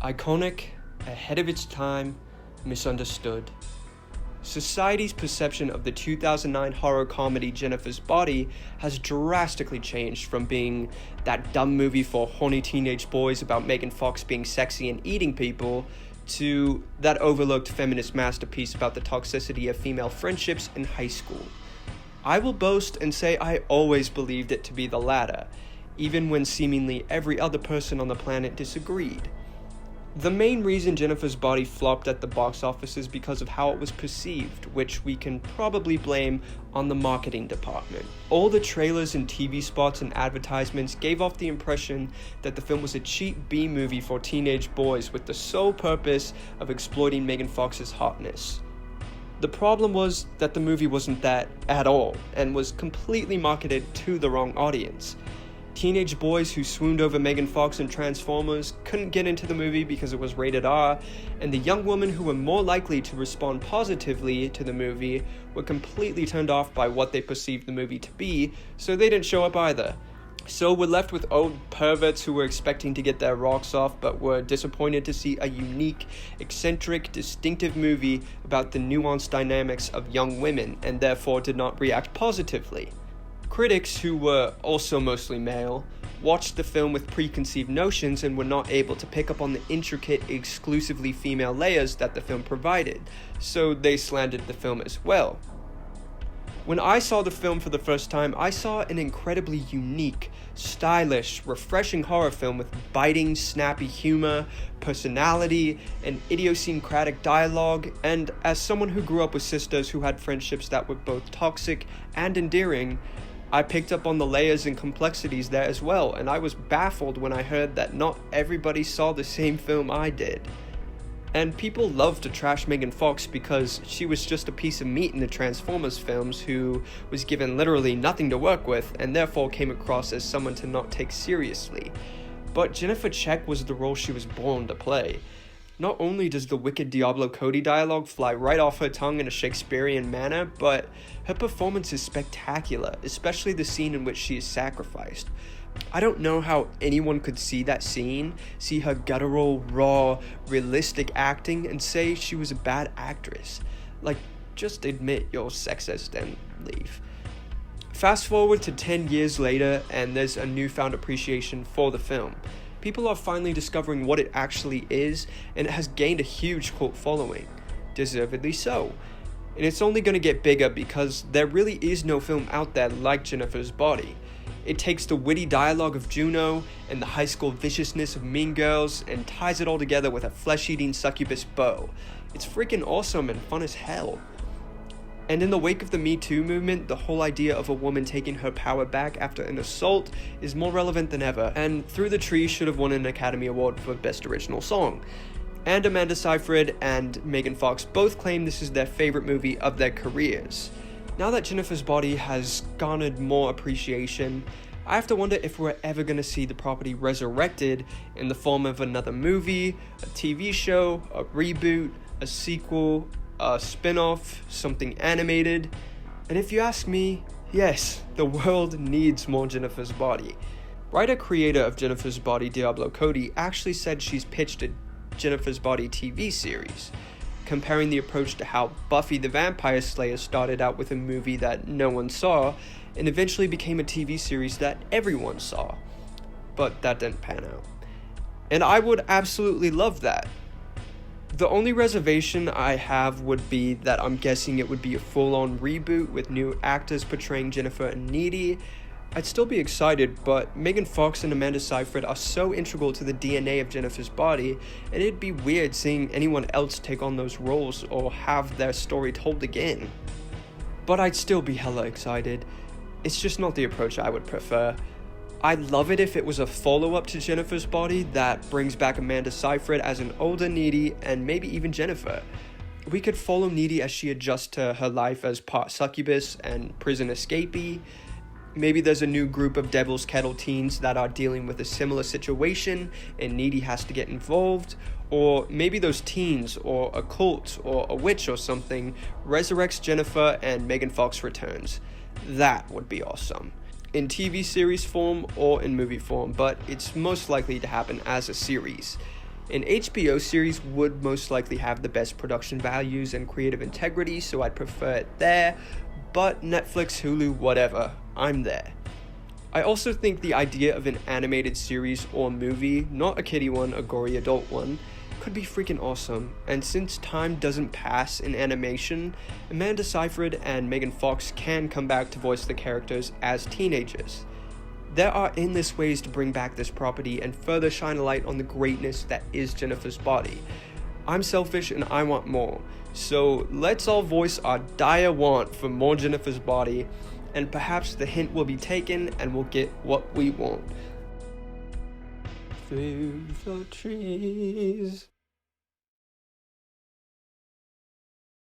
Iconic, ahead of its time, misunderstood. Society's perception of the 2009 horror comedy Jennifer's Body has drastically changed from being that dumb movie for horny teenage boys about Megan Fox being sexy and eating people, to that overlooked feminist masterpiece about the toxicity of female friendships in high school. I will boast and say I always believed it to be the latter, even when seemingly every other person on the planet disagreed. The main reason Jennifer's Body flopped at the box office is because of how it was perceived, which we can probably blame on the marketing department. All the trailers and TV spots and advertisements gave off the impression that the film was a cheap B movie for teenage boys with the sole purpose of exploiting Megan Fox's hotness. The problem was that the movie wasn't that at all, and was completely marketed to the wrong audience. Teenage boys who swooned over Megan Fox and Transformers couldn't get into the movie because it was rated R, and the young women who were more likely to respond positively to the movie were completely turned off by what they perceived the movie to be, so they didn't show up either. So we're left with old perverts who were expecting to get their rocks off but were disappointed to see a unique, eccentric, distinctive movie about the nuanced dynamics of young women, and therefore did not react positively. Critics, who were also mostly male, watched the film with preconceived notions and were not able to pick up on the intricate, exclusively female layers that the film provided, so they slandered the film as well. When I saw the film for the first time, I saw an incredibly unique, stylish, refreshing horror film with biting, snappy humor, personality, and idiosyncratic dialogue, and as someone who grew up with sisters who had friendships that were both toxic and endearing, I picked up on the layers and complexities there as well, and I was baffled when I heard that not everybody saw the same film I did. And people love to trash Megan Fox because she was just a piece of meat in the Transformers films who was given literally nothing to work with and therefore came across as someone to not take seriously. But Jennifer Check was the role she was born to play. Not only does the wicked Diablo Cody dialogue fly right off her tongue in a Shakespearean manner, but her performance is spectacular, especially the scene in which she is sacrificed. I don't know how anyone could see that scene, see her guttural, raw, realistic acting, and say she was a bad actress. Like, just admit you're sexist and leave. Fast forward to 10 years later, and there's a newfound appreciation for the film. People are finally discovering what it actually is, and it has gained a huge cult following. Deservedly so. And it's only going to get bigger because there really is no film out there like Jennifer's Body. It takes the witty dialogue of Juno and the high school viciousness of Mean Girls and ties it all together with a flesh-eating succubus bow. It's freaking awesome and fun as hell. And in the wake of the Me Too movement, the whole idea of a woman taking her power back after an assault is more relevant than ever, and Through the Tree should have won an Academy Award for Best Original Song. And Amanda Seyfried and Megan Fox both claim this is their favorite movie of their careers. Now that Jennifer's Body has garnered more appreciation, I have to wonder if we're ever going to see the property resurrected in the form of another movie, a TV show, a reboot, a sequel, a spin-off, something animated. And if you ask me, yes, the world needs more Jennifer's Body. Writer-creator of Jennifer's Body, Diablo Cody, actually said she's pitched a Jennifer's Body TV series, comparing the approach to how Buffy the Vampire Slayer started out with a movie that no one saw, and eventually became a TV series that everyone saw. But that didn't pan out. And I would absolutely love that. The only reservation I have would be that I'm guessing it would be a full-on reboot with new actors portraying Jennifer and Needy. I'd still be excited, but Megan Fox and Amanda Seyfried are so integral to the DNA of Jennifer's Body, and it'd be weird seeing anyone else take on those roles or have their story told again. But I'd still be hella excited. It's just not the approach I would prefer. I'd love it if it was a follow-up to Jennifer's Body that brings back Amanda Seyfried as an older Needy and maybe even Jennifer. We could follow Needy as she adjusts to her life as part succubus and prison escapee. Maybe there's a new group of Devil's Kettle teens that are dealing with a similar situation and Needy has to get involved. Or maybe those teens or a cult or a witch or something resurrects Jennifer and Megan Fox returns. That would be awesome. In TV series form or in movie form, but it's most likely to happen as a series. An HBO series would most likely have the best production values and creative integrity, so I'd prefer it there, but Netflix, Hulu, whatever, I'm there. I also think the idea of an animated series or movie, not a kiddie one, a gory adult one, could be freaking awesome. And since time doesn't pass in animation, Amanda Seyfried and Megan Fox can come back to voice the characters as teenagers. There are endless ways to bring back this property and further shine a light on the greatness that is Jennifer's Body. I'm selfish and I want more, so let's all voice our dire want for more Jennifer's Body, and perhaps the hint will be taken and we'll get what we want. Through the trees.